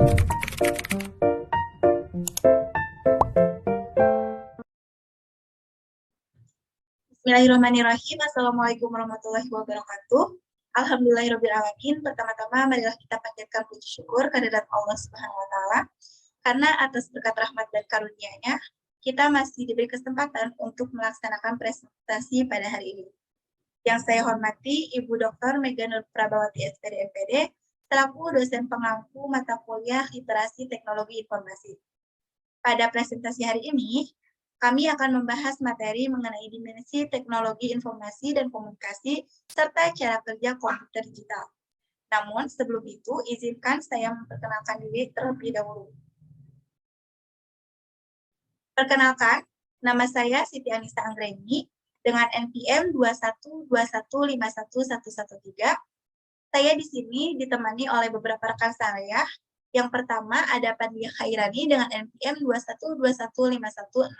Bismillahirrahmanirrahim. Assalamualaikum warahmatullahi wabarakatuh. Alhamdulillahirrahmanirrahim. Pertama-tama, marilah kita panjatkan puji syukur kehadirat Allah Subhanahu wa Ta'ala, karena atas berkat rahmat dan karunia-Nya, kita masih diberi kesempatan untuk melaksanakan presentasi pada hari ini. Yang saya hormati, Ibu Dr. Mega Nur Prabawati, SPD MPD, selaku dosen pengampu mata kuliah Literasi Teknologi Informasi. Pada presentasi hari ini, kami akan membahas materi mengenai dimensi teknologi informasi dan komunikasi serta cara kerja komputer digital. Namun, sebelum itu, izinkan saya memperkenalkan diri terlebih dahulu. Perkenalkan, nama saya Siti Anissa Anggreni dengan NPM 212151113. Saya di sini ditemani oleh beberapa rekan saya. Yang pertama ada Padlia Khairani dengan NPM 212151080.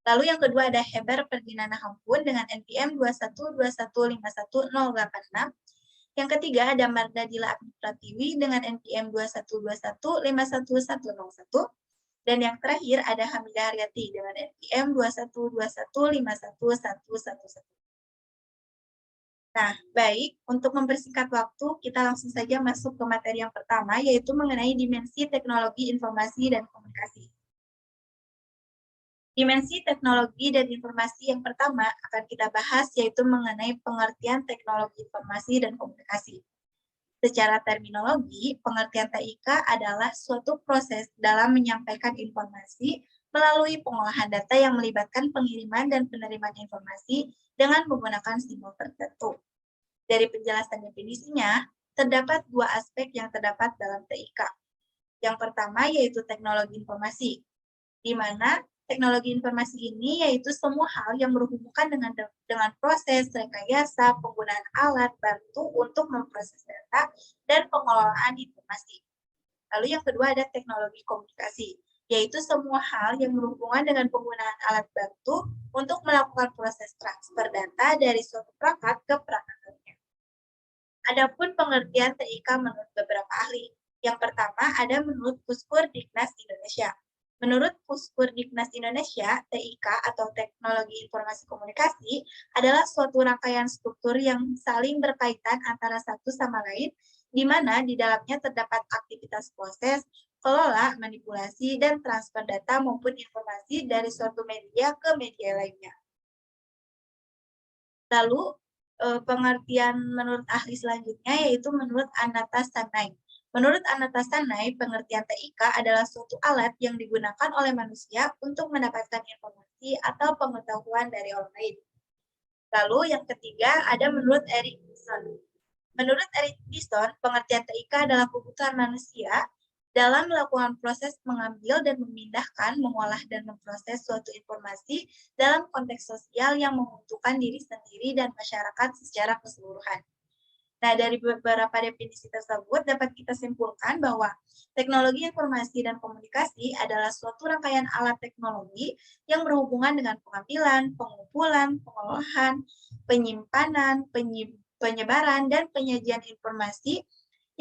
Lalu yang kedua ada Heber Ferdinand Hampun dengan NPM 212151086. Yang ketiga ada Marda Dila Abdi Pratiwi dengan NPM 212151101. Dan yang terakhir ada Hamidah Haryati dengan NPM 212151111. Nah, baik, untuk mempersingkat waktu, kita langsung saja masuk ke materi yang pertama, yaitu mengenai dimensi teknologi informasi dan komunikasi. Dimensi teknologi dan informasi yang pertama akan kita bahas, yaitu mengenai pengertian teknologi informasi dan komunikasi. Secara terminologi, pengertian TIK adalah suatu proses dalam menyampaikan informasi melalui pengolahan data yang melibatkan pengiriman dan penerimaan informasi dengan menggunakan simbol tertentu. Dari penjelasan definisinya, terdapat dua aspek yang terdapat dalam TIK. Yang pertama yaitu teknologi informasi, di mana teknologi informasi ini yaitu semua hal yang berhubungan dengan proses, rekayasa, penggunaan alat bantu untuk memproses data, dan pengelolaan informasi. Lalu yang kedua ada teknologi komunikasi, yaitu semua hal yang berhubungan dengan penggunaan alat bantu untuk melakukan proses transfer data dari suatu perangkat ke perangkat lainnya. Adapun pengertian TIK menurut beberapa ahli. Yang pertama ada menurut Puskurdiknas Indonesia. Menurut Puskurdiknas Indonesia, TIK atau Teknologi Informasi Komunikasi adalah suatu rangkaian struktur yang saling berkaitan antara satu sama lain, di mana di dalamnya terdapat aktivitas proses, kelola, manipulasi, dan transfer data maupun informasi dari suatu media ke media lainnya. Lalu, pengertian menurut ahli selanjutnya yaitu menurut Anata Sanai. Menurut Anata Sanai, pengertian TIK adalah suatu alat yang digunakan oleh manusia untuk mendapatkan informasi atau pengetahuan dari orang lain. Lalu yang ketiga ada menurut Eric Dixon. Menurut Eric Dixon, pengertian TIK adalah kebutuhan manusia dalam melakukan proses mengambil dan memindahkan, mengolah dan memproses suatu informasi dalam konteks sosial yang menguntungkan diri sendiri dan masyarakat secara keseluruhan. Nah, dari beberapa definisi tersebut dapat kita simpulkan bahwa teknologi informasi dan komunikasi adalah suatu rangkaian alat teknologi yang berhubungan dengan pengambilan, pengumpulan, pengolahan, penyimpanan, penyebaran, dan penyajian informasi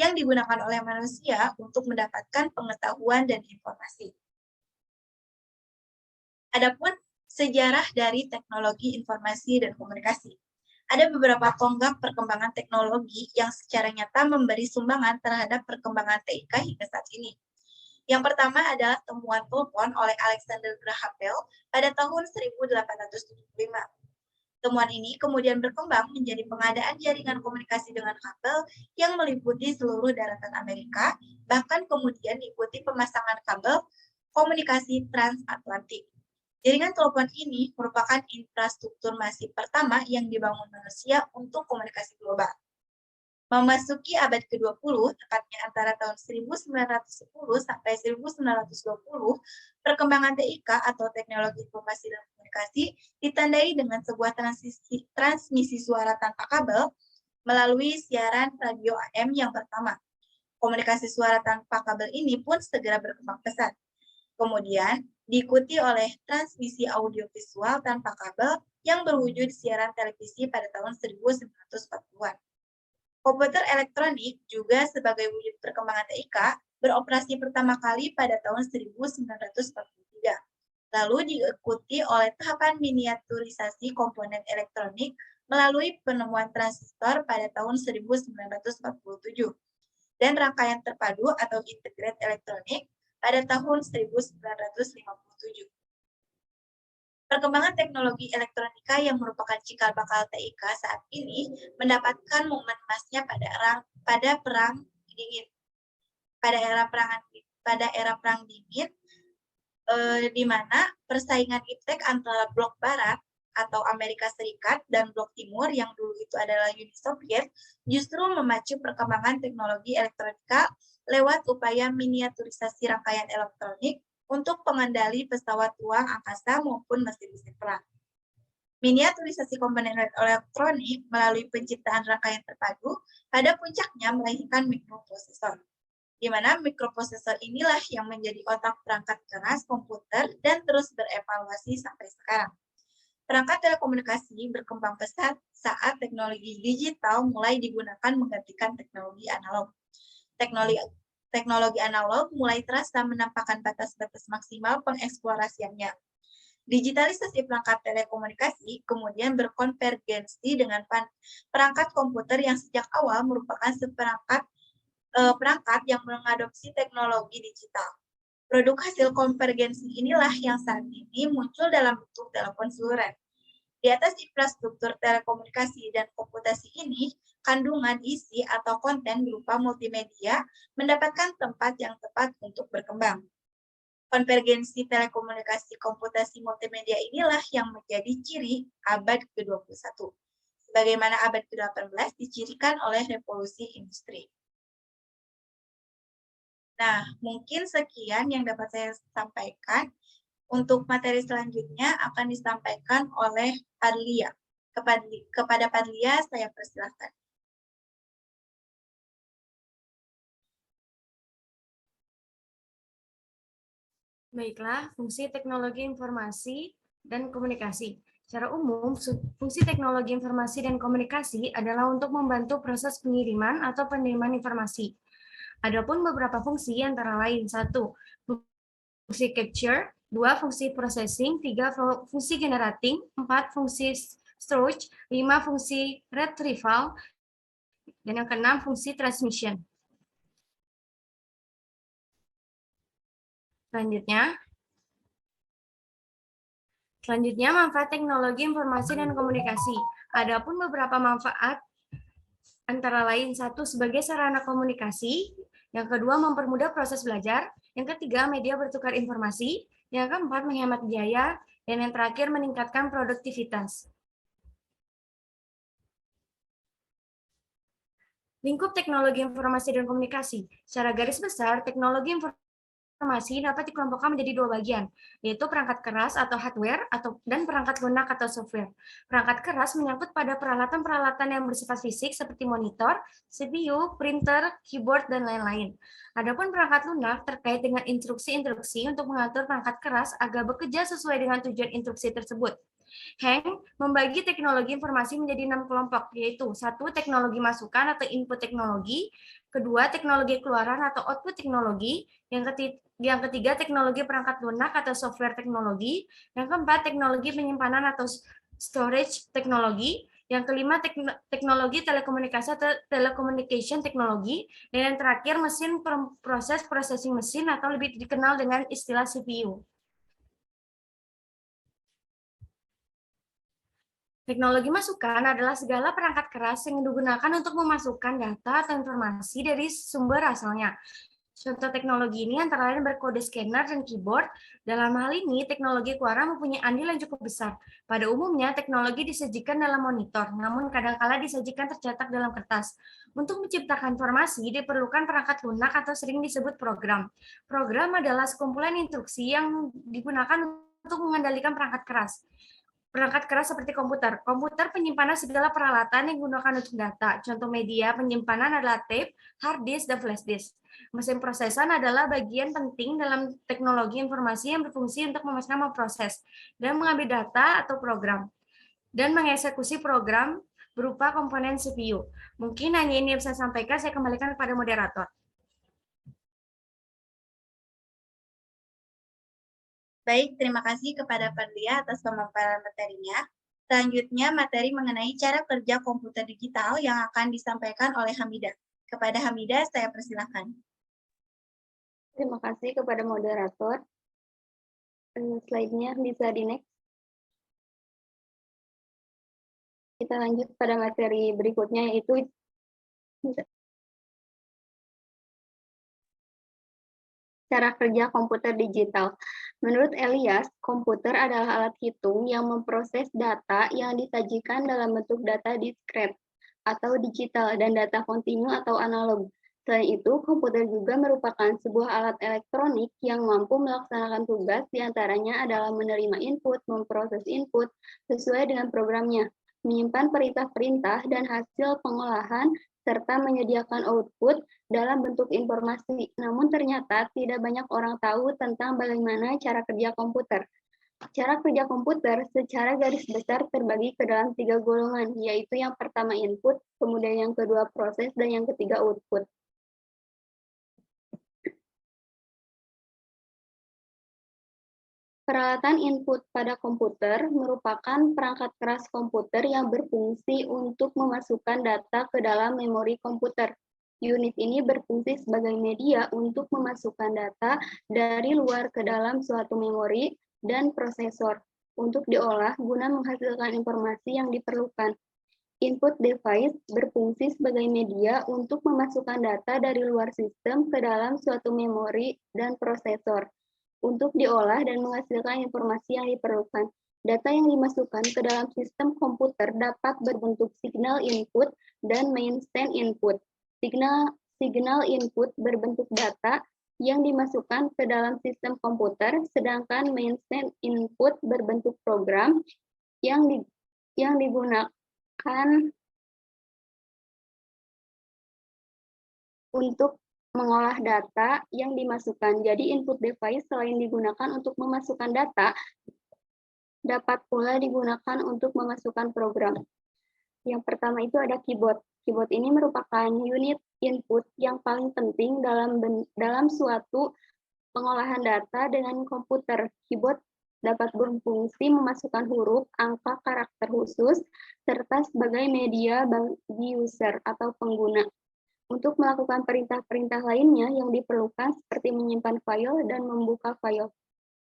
yang digunakan oleh manusia untuk mendapatkan pengetahuan dan informasi. Adapun sejarah dari teknologi informasi dan komunikasi. Ada beberapa tonggak perkembangan teknologi yang secara nyata memberi sumbangan terhadap perkembangan TIK hingga saat ini. Yang pertama adalah temuan telepon oleh Alexander Graham Bell pada tahun 1875. Temuan ini kemudian berkembang menjadi pengadaan jaringan komunikasi dengan kabel yang meliputi seluruh daratan Amerika, bahkan kemudian diikuti pemasangan kabel komunikasi transatlantik. Jaringan telepon ini merupakan infrastruktur masif pertama yang dibangun manusia untuk komunikasi global. Memasuki abad ke-20, tepatnya antara tahun 1910 sampai 1920, perkembangan TIK atau teknologi informasi dan komunikasi ditandai dengan sebuah transmisi suara tanpa kabel melalui siaran radio AM yang pertama. Komunikasi suara tanpa kabel ini pun segera berkembang pesat. Kemudian diikuti oleh transmisi audiovisual tanpa kabel yang berwujud siaran televisi pada tahun 1940-an. Komputer elektronik juga sebagai wujud perkembangan TIK beroperasi pertama kali pada tahun 1943. Lalu diikuti oleh tahapan miniaturisasi komponen elektronik melalui penemuan transistor pada tahun 1947 dan rangkaian terpadu atau integrated elektronik pada tahun 1957. Perkembangan teknologi elektronika yang merupakan cikal bakal TIK saat ini mendapatkan momen emasnya pada perang dingin. Pada era perang dingin, di mana persaingan iptek antara blok barat atau Amerika Serikat dan blok timur yang dulu itu adalah Uni Soviet justru memacu perkembangan teknologi elektronika lewat upaya miniaturisasi rangkaian elektronik untuk pengendali pesawat ruang angkasa maupun mesin-mesin perang. Miniaturisasi komponen elektronik melalui penciptaan rangkaian terpadu pada puncaknya melahirkan mikroprosesor, di mana mikroprosesor inilah yang menjadi otak perangkat keras komputer dan terus berevaluasi sampai sekarang. Perangkat telekomunikasi berkembang pesat saat teknologi digital mulai digunakan menggantikan teknologi analog. Teknologi analog mulai terasa menampakkan batas-batas maksimal pengeksplorasiannya. Digitalisasi perangkat telekomunikasi kemudian berkonvergensi dengan perangkat komputer yang sejak awal merupakan perangkat yang mengadopsi teknologi digital. Produk hasil konvergensi inilah yang saat ini muncul dalam bentuk telepon seluler. Di atas infrastruktur telekomunikasi dan komputasi ini, kandungan isi atau konten berupa multimedia mendapatkan tempat yang tepat untuk berkembang. Konvergensi telekomunikasi komputasi multimedia inilah yang menjadi ciri abad ke-21, sebagaimana abad ke-18 dicirikan oleh revolusi industri. Nah, mungkin sekian yang dapat saya sampaikan. Untuk materi selanjutnya akan disampaikan oleh Padlia. Kepada Padlia, saya persilahkan. Baiklah, fungsi teknologi informasi dan komunikasi. Secara umum, fungsi teknologi informasi dan komunikasi adalah untuk membantu proses pengiriman atau penerimaan informasi. Adapun beberapa fungsi antara lain: 1. Fungsi capture, 2. Fungsi processing, 3. Fungsi generating, 4. Fungsi storage, 5. Fungsi retrieval, dan yang keenam fungsi transmission. Selanjutnya, manfaat teknologi informasi dan komunikasi. Adapun beberapa manfaat antara lain: 1. Sebagai sarana komunikasi, yang kedua mempermudah proses belajar, yang ketiga media bertukar informasi, yang keempat menghemat biaya, dan yang terakhir meningkatkan produktivitas. Lingkup teknologi informasi dan komunikasi. Secara garis besar, teknologi informasi dapat dikelompokkan menjadi dua bagian, yaitu perangkat keras atau hardware dan perangkat lunak atau software. Perangkat keras menyangkut pada peralatan-peralatan yang bersifat fisik seperti monitor, CPU, printer, keyboard, dan lain-lain. Adapun perangkat lunak terkait dengan instruksi-instruksi untuk mengatur perangkat keras agar bekerja sesuai dengan tujuan instruksi tersebut. Hank membagi teknologi informasi menjadi 6 kelompok, yaitu 1. Teknologi masukan atau input teknologi, kedua teknologi keluaran atau output teknologi, yang ketiga teknologi perangkat lunak atau software teknologi, yang keempat teknologi penyimpanan atau storage teknologi, yang kelima teknologi telekomunikasi atau telecommunication teknologi, dan yang terakhir mesin proses processing mesin atau lebih dikenal dengan istilah CPU. Teknologi masukan adalah segala perangkat keras yang digunakan untuk memasukkan data atau informasi dari sumber asalnya. Contoh teknologi ini antara lain berkode scanner dan keyboard. Dalam hal ini, teknologi keluaran mempunyai andil yang cukup besar. Pada umumnya, teknologi disajikan dalam monitor, namun kadang-kala disajikan tercetak dalam kertas. Untuk menciptakan informasi, diperlukan perangkat lunak atau sering disebut program. Program adalah sekumpulan instruksi yang digunakan untuk mengendalikan perangkat keras. Perangkat keras seperti komputer. Komputer penyimpanan segala peralatan yang digunakan untuk data. Contoh media penyimpanan adalah tape, hard disk, dan flash disk. Mesin prosesan adalah bagian penting dalam teknologi informasi yang berfungsi untuk memproses dan mengambil data atau program dan mengeksekusi program berupa komponen CPU. Mungkin hanya ini yang bisa saya sampaikan, saya kembalikan kepada moderator. Baik, terima kasih kepada Fadlia atas pemaparan materinya. Selanjutnya, materi mengenai cara kerja komputer digital yang akan disampaikan oleh Hamidah. Kepada Hamidah, saya persilahkan. Terima kasih kepada moderator. Slide-nya bisa di-next. Kita lanjut pada materi berikutnya, yaitu cara kerja komputer digital. Menurut Elias, komputer adalah alat hitung yang memproses data yang disajikan dalam bentuk data diskret atau digital dan data kontinu atau analog. Selain itu, komputer juga merupakan sebuah alat elektronik yang mampu melaksanakan tugas, diantaranya adalah menerima input, memproses input sesuai dengan programnya, menyimpan perintah-perintah dan hasil pengolahan, serta menyediakan output dalam bentuk informasi. Namun ternyata tidak banyak orang tahu tentang bagaimana cara kerja komputer. Cara kerja komputer secara garis besar terbagi ke dalam 3 golongan, yaitu yang pertama input, kemudian yang kedua proses, dan yang ketiga output. Peralatan input pada komputer merupakan perangkat keras komputer yang berfungsi untuk memasukkan data ke dalam memori komputer. Unit ini berfungsi sebagai media untuk memasukkan data dari luar ke dalam suatu memori dan prosesor untuk diolah guna menghasilkan informasi yang diperlukan. Input device berfungsi sebagai media untuk memasukkan data dari luar sistem ke dalam suatu memori dan prosesor untuk diolah dan menghasilkan informasi yang diperlukan. Data yang dimasukkan ke dalam sistem komputer dapat berbentuk signal input dan main stand input. Signal input berbentuk data yang dimasukkan ke dalam sistem komputer, sedangkan main stand input berbentuk program yang digunakan untuk mengolah data yang dimasukkan. Jadi input device selain digunakan untuk memasukkan data, dapat pula digunakan untuk memasukkan program. Yang pertama itu ada keyboard. Keyboard ini merupakan unit input yang paling penting dalam suatu pengolahan data dengan komputer. Keyboard dapat berfungsi memasukkan huruf, angka, karakter khusus, serta sebagai media bagi user atau pengguna untuk melakukan perintah-perintah lainnya yang diperlukan seperti menyimpan file dan membuka file.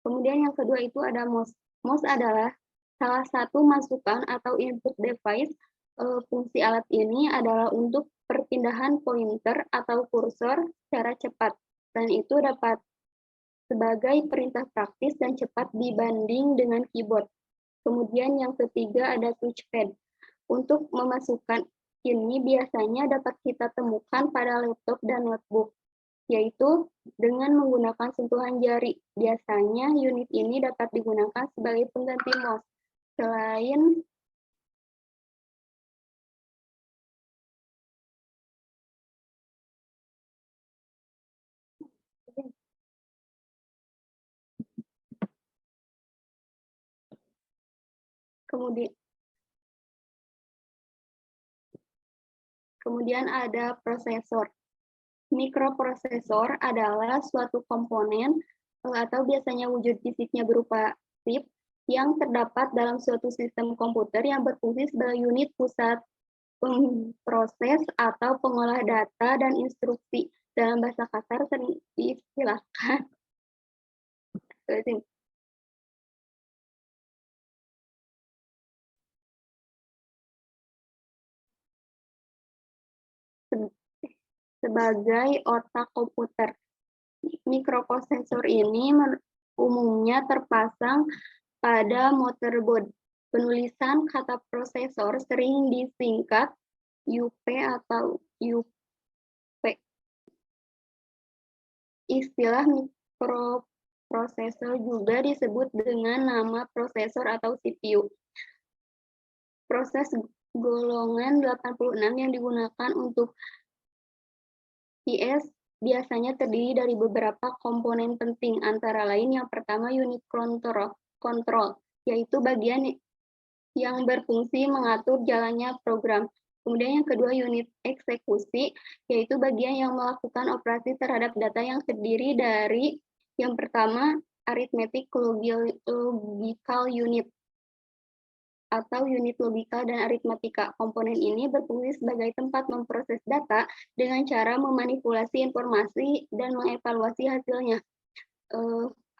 Kemudian yang kedua itu ada mouse. Mouse adalah salah satu masukan atau input device. Fungsi alat ini adalah untuk perpindahan pointer atau kursor secara cepat. Dan itu dapat sebagai perintah praktis dan cepat dibanding dengan keyboard. Kemudian yang ketiga ada touchpad. Untuk memasukkan ini biasanya dapat kita temukan pada laptop dan notebook, yaitu dengan menggunakan sentuhan jari. Biasanya unit ini dapat digunakan sebagai pengganti mouse. Kemudian ada prosesor. Mikroprosesor adalah suatu komponen atau biasanya wujud fisiknya berupa chip yang terdapat dalam suatu sistem komputer yang berfungsi sebagai unit pusat pemproses atau pengolah data dan instruksi. Dalam bahasa kasar diistilahkan sebagai otak komputer. Mikroprosesor ini umumnya terpasang pada motherboard. Penulisan kata prosesor sering disingkat UP atau UP. Istilah mikroprosesor juga disebut dengan nama prosesor atau CPU. Proses golongan 86 yang digunakan untuk PS biasanya terdiri dari beberapa komponen penting, antara lain yang pertama unit kontrol, yaitu bagian yang berfungsi mengatur jalannya program. Kemudian yang kedua unit eksekusi, yaitu bagian yang melakukan operasi terhadap data yang terdiri dari yang pertama arithmetic logical unit atau unit logika dan aritmatika. Komponen ini berfungsi sebagai tempat memproses data dengan cara memanipulasi informasi dan mengevaluasi hasilnya.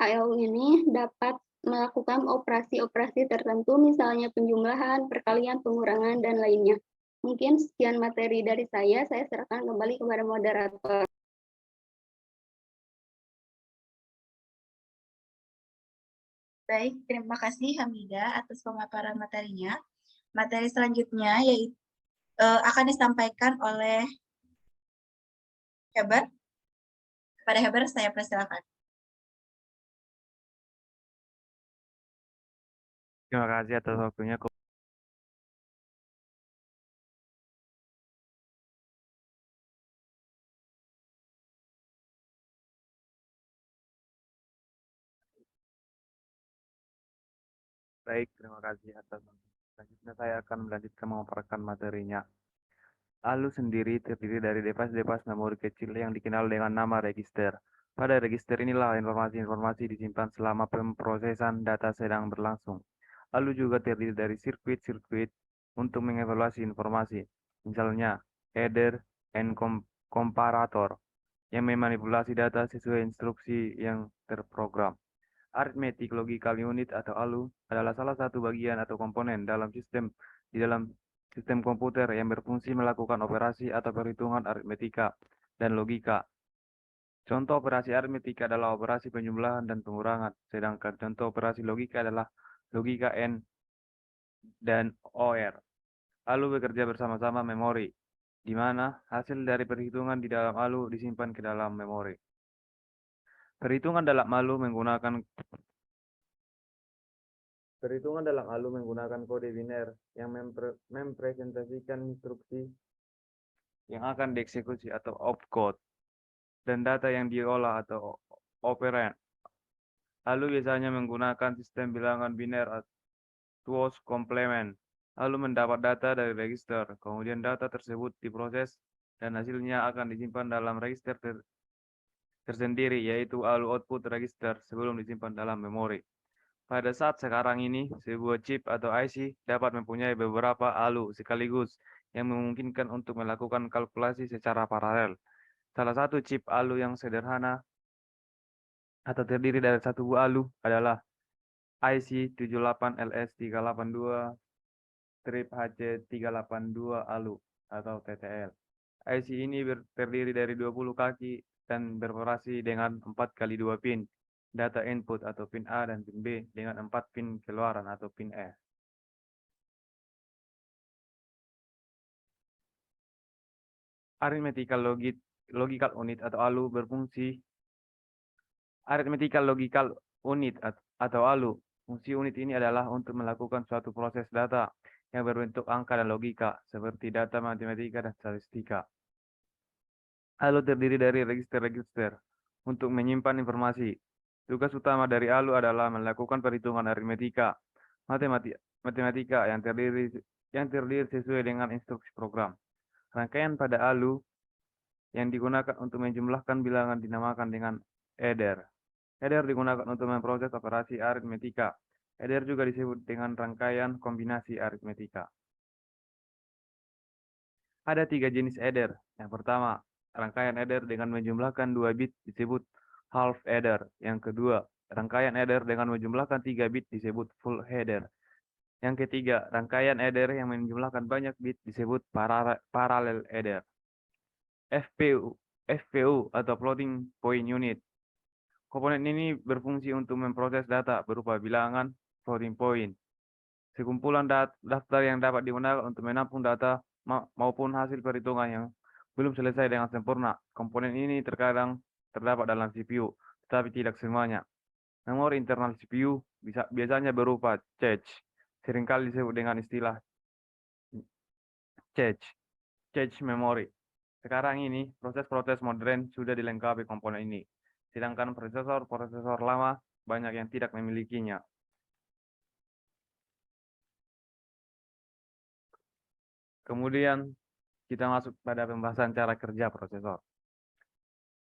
AL ini dapat melakukan operasi-operasi tertentu, misalnya penjumlahan, perkalian, pengurangan, dan lainnya. Mungkin sekian materi dari saya serahkan kembali kepada moderator. Baik, terima kasih Hamidah atas pemaparan materinya. Materi selanjutnya yaitu akan disampaikan oleh Heber. Kepada Heber, saya persilakan. Terima kasih atas waktunya. Baik, terima kasih atas waktunya. Selanjutnya saya akan melanjutkan memaparkan materinya. ALU sendiri terdiri dari device-device memori kecil yang dikenal dengan nama register. Pada register inilah informasi-informasi disimpan selama pemrosesan data sedang berlangsung. ALU juga terdiri dari sirkuit-sirkuit untuk mengevaluasi informasi. Misalnya, header and comparator yang memanipulasi data sesuai instruksi yang terprogram. Arithmetic Logical Unit atau ALU adalah salah satu bagian atau komponen dalam sistem komputer yang berfungsi melakukan operasi atau perhitungan aritmetika dan logika. Contoh operasi aritmetika adalah operasi penjumlahan dan pengurangan, sedangkan contoh operasi logika adalah logika N dan OR. ALU bekerja bersama-sama memori, di mana hasil dari perhitungan di dalam ALU disimpan ke dalam memori. Perhitungan dalam ALU menggunakan kode biner yang mempresentasikan instruksi yang akan dieksekusi atau opcode dan data yang diolah atau operand. ALU biasanya menggunakan sistem bilangan biner atau two's complement. ALU mendapat data dari register, kemudian data tersebut diproses dan hasilnya akan disimpan dalam register tersendiri, yaitu ALU output register sebelum disimpan dalam memori. Pada saat sekarang ini, sebuah chip atau IC dapat mempunyai beberapa ALU sekaligus yang memungkinkan untuk melakukan kalkulasi secara paralel. Salah satu chip ALU yang sederhana atau terdiri dari satu buah ALU adalah IC 78LS382-HC382 ALU atau TTL. IC ini terdiri dari 20 kaki dan beroperasi dengan 4 kali 2 pin. Data input atau pin A dan pin B dengan 4 pin keluaran atau pin E. Arithmetical Logical Unit atau ALU berfungsi. Arithmetical Logical Unit atau ALU, fungsi unit ini adalah untuk melakukan suatu proses data yang berbentuk angka dan logika, seperti data matematika dan statistika. ALU terdiri dari register-register untuk menyimpan informasi. Tugas utama dari ALU adalah melakukan perhitungan aritmetika, matematika yang terdiri sesuai dengan instruksi program. Rangkaian pada ALU yang digunakan untuk menjumlahkan bilangan dinamakan dengan header. Header digunakan untuk memproses operasi aritmetika. Header juga disebut dengan rangkaian kombinasi aritmetika. Ada 3 jenis header. Yang pertama, rangkaian header dengan menjumlahkan 2 bit disebut half header. Yang kedua, rangkaian header dengan menjumlahkan 3 bit disebut full header. Yang ketiga, rangkaian header yang menjumlahkan banyak bit disebut parallel header. FPU atau Floating Point Unit. Komponen ini berfungsi untuk memproses data berupa bilangan floating point. Sekumpulan daftar yang dapat digunakan untuk menampung data maupun hasil perhitungan yang belum selesai dengan sempurna. Komponen ini terkadang terdapat dalam CPU, tetapi tidak semuanya. Memori internal CPU biasanya berupa cache, seringkali disebut dengan istilah cache memory. Sekarang ini, proses-proses modern sudah dilengkapi komponen ini, sedangkan prosesor lama banyak yang tidak memilikinya. Kemudian kita masuk pada pembahasan cara kerja prosesor.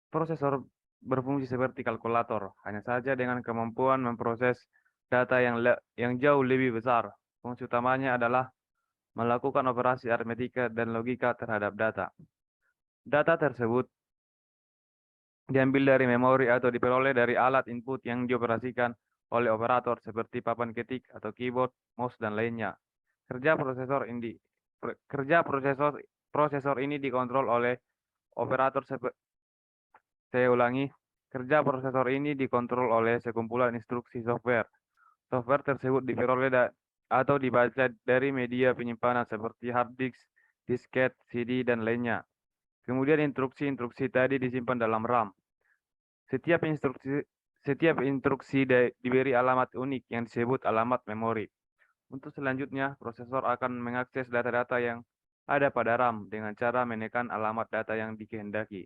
Prosesor berfungsi seperti kalkulator, hanya saja dengan kemampuan memproses data yang jauh lebih besar. Fungsi utamanya adalah melakukan operasi aritmetika dan logika terhadap data. Data tersebut diambil dari memori atau diperoleh dari alat input yang dioperasikan oleh operator seperti papan ketik atau keyboard, mouse, dan lainnya. Kerja prosesor ini dikontrol oleh operator saya ulangi, kerja prosesor ini dikontrol oleh sekumpulan instruksi software. Software tersebut diperoleh atau dibaca dari media penyimpanan seperti hard disk, disket, CD, dan lainnya. Kemudian instruksi-instruksi tadi disimpan dalam RAM. Setiap instruksi diberi alamat unik yang disebut alamat memori. Untuk selanjutnya, prosesor akan mengakses data-data yang ada pada RAM dengan cara menekan alamat data yang dikehendaki.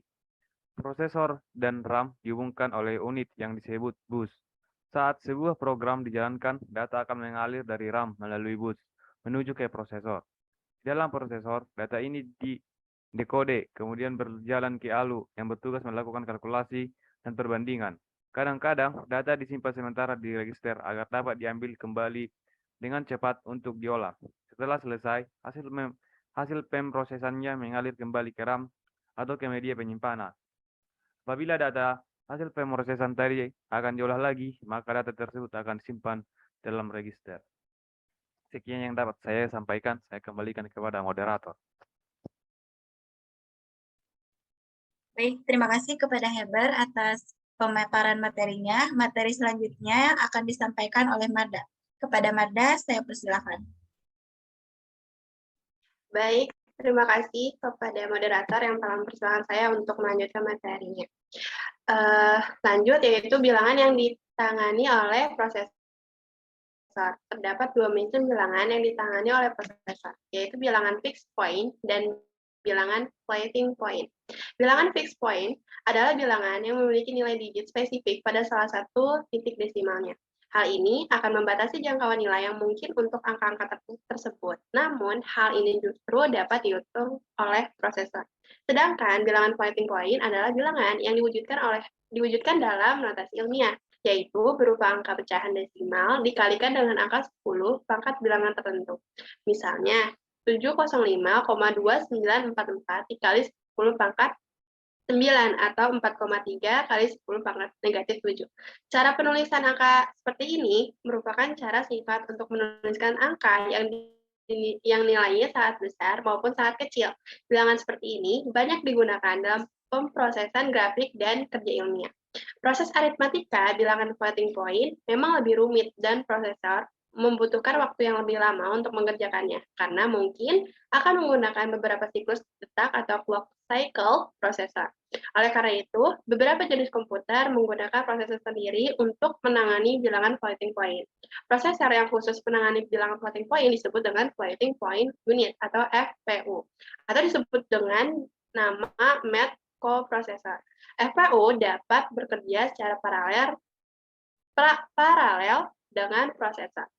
Prosesor dan RAM dihubungkan oleh unit yang disebut bus. Saat sebuah program dijalankan, data akan mengalir dari RAM melalui bus menuju ke prosesor. Dalam prosesor, data ini dekode, kemudian berjalan ke ALU yang bertugas melakukan kalkulasi dan perbandingan. Kadang-kadang, data disimpan sementara di register agar dapat diambil kembali dengan cepat untuk diolah. Setelah selesai, hasil pemrosesannya mengalir kembali ke RAM atau ke media penyimpanan. Apabila data hasil pemrosesan tadi akan diolah lagi, maka data tersebut akan disimpan dalam register. Sekian yang dapat saya sampaikan, saya kembalikan kepada moderator. Baik, terima kasih kepada Heber atas pemaparan materinya. Materi selanjutnya akan disampaikan oleh Marda. Kepada Marda, saya persilakan. Baik, terima kasih kepada moderator yang telah mempersilahkan saya untuk melanjutkan materinya. Lanjut, yaitu bilangan yang ditangani oleh prosesor. Terdapat dua macam bilangan yang ditangani oleh prosesor, yaitu bilangan fixed point dan bilangan floating point. Bilangan fixed point adalah bilangan yang memiliki nilai digit spesifik pada salah satu titik desimalnya. Hal ini akan membatasi jangkauan nilai yang mungkin untuk angka-angka tersebut. Namun, hal ini justru dapat dihitung oleh prosesor. Sedangkan bilangan floating point adalah bilangan yang diwujudkan dalam notasi ilmiah, yaitu berupa angka pecahan desimal dikalikan dengan angka 10 pangkat bilangan tertentu. Misalnya, 705,2944 dikali 10 pangkat 9 atau 4,3 kali 10 pangkat negatif 7. Cara penulisan angka seperti ini merupakan cara singkat untuk menuliskan angka yang nilainya sangat besar maupun sangat kecil. Bilangan seperti ini banyak digunakan dalam pemrosesan grafik dan kerja ilmiah. Proses aritmatika bilangan floating point memang lebih rumit dan prosesor membutuhkan waktu yang lebih lama untuk mengerjakannya, karena mungkin akan menggunakan beberapa siklus detak atau clock cycle prosesor. Oleh karena itu, beberapa jenis komputer menggunakan prosesor sendiri untuk menangani bilangan floating point. Prosesor yang khusus menangani bilangan floating point disebut dengan floating point unit atau FPU, atau disebut dengan nama math coprocessor. FPU dapat bekerja secara paralel dengan prosesor.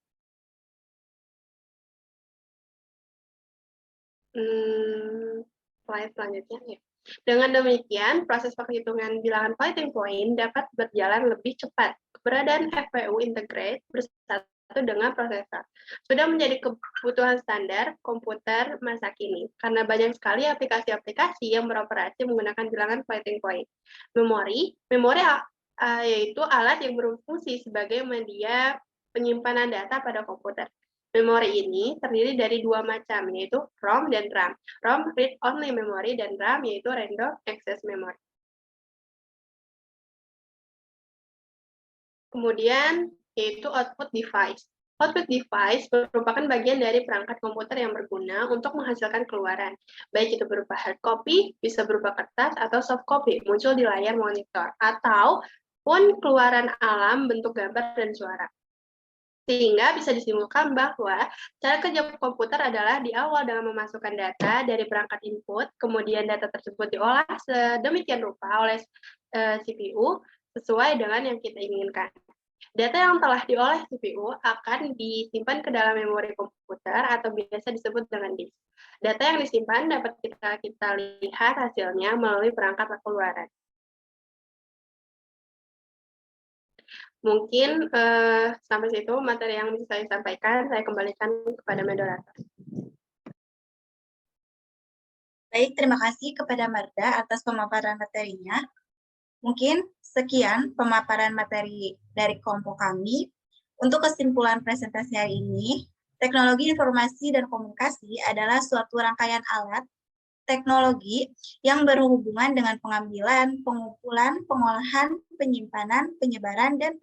Slide selanjutnya ya. Dengan demikian, proses penghitungan bilangan floating point dapat berjalan lebih cepat. Keberadaan FPU integrate bersatu dengan prosesor sudah menjadi kebutuhan standar komputer masa kini, karena banyak sekali aplikasi-aplikasi yang beroperasi menggunakan bilangan floating point. Memori yaitu alat yang berfungsi sebagai media penyimpanan data pada komputer. Memori ini terdiri dari dua macam, yaitu ROM dan RAM. ROM read-only memory dan RAM yaitu random access memory. Kemudian yaitu output device. Output device merupakan bagian dari perangkat komputer yang berguna untuk menghasilkan keluaran. Baik itu berupa hard copy, bisa berupa kertas, atau soft copy, muncul di layar monitor, ataupun keluaran alam bentuk gambar dan suara. Sehingga bisa disimpulkan bahwa cara kerja komputer adalah di awal dengan memasukkan data dari perangkat input, kemudian data tersebut diolah sedemikian rupa oleh CPU sesuai dengan yang kita inginkan. Data yang telah diolah CPU akan disimpan ke dalam memori komputer atau biasa disebut dengan disk. Data yang disimpan dapat kita lihat hasilnya melalui perangkat keluaran. Mungkin sampai situ materi yang bisa saya sampaikan. Saya kembalikan kepada moderator. Baik, terima kasih kepada Marda atas pemaparan materinya. Mungkin sekian pemaparan materi dari kelompok kami. Untuk kesimpulan presentasi hari ini, teknologi informasi dan komunikasi adalah suatu rangkaian alat teknologi yang berhubungan dengan pengambilan, pengumpulan, pengolahan, penyimpanan, penyebaran, dan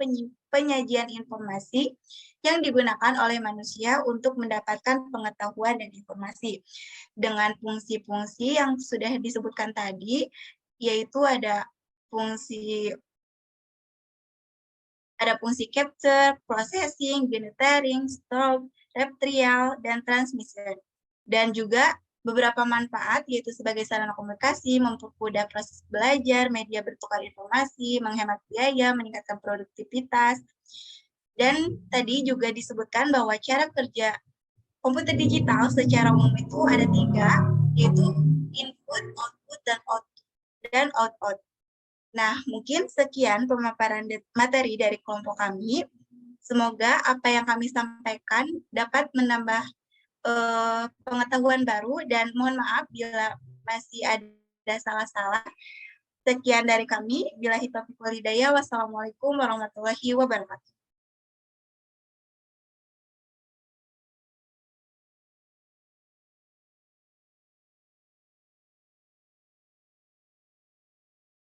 penyajian informasi yang digunakan oleh manusia untuk mendapatkan pengetahuan dan informasi. Dengan fungsi-fungsi yang sudah disebutkan tadi, yaitu ada fungsi capture, processing, generating, store, retrieval, dan transmission. Dan juga beberapa manfaat, yaitu sebagai sarana komunikasi, mempermudah proses belajar, media bertukar informasi, menghemat biaya, meningkatkan produktivitas. Dan tadi juga disebutkan bahwa cara kerja komputer digital secara umum itu ada 3, yaitu input, output, dan output. Nah, mungkin sekian pemaparan materi dari kelompok kami. Semoga apa yang kami sampaikan dapat menambah pengetahuan baru, dan mohon maaf bila masih ada salah-salah. Sekian dari kami. Billahi taufiq wal hidayah. Wassalamualaikum warahmatullahi wabarakatuh.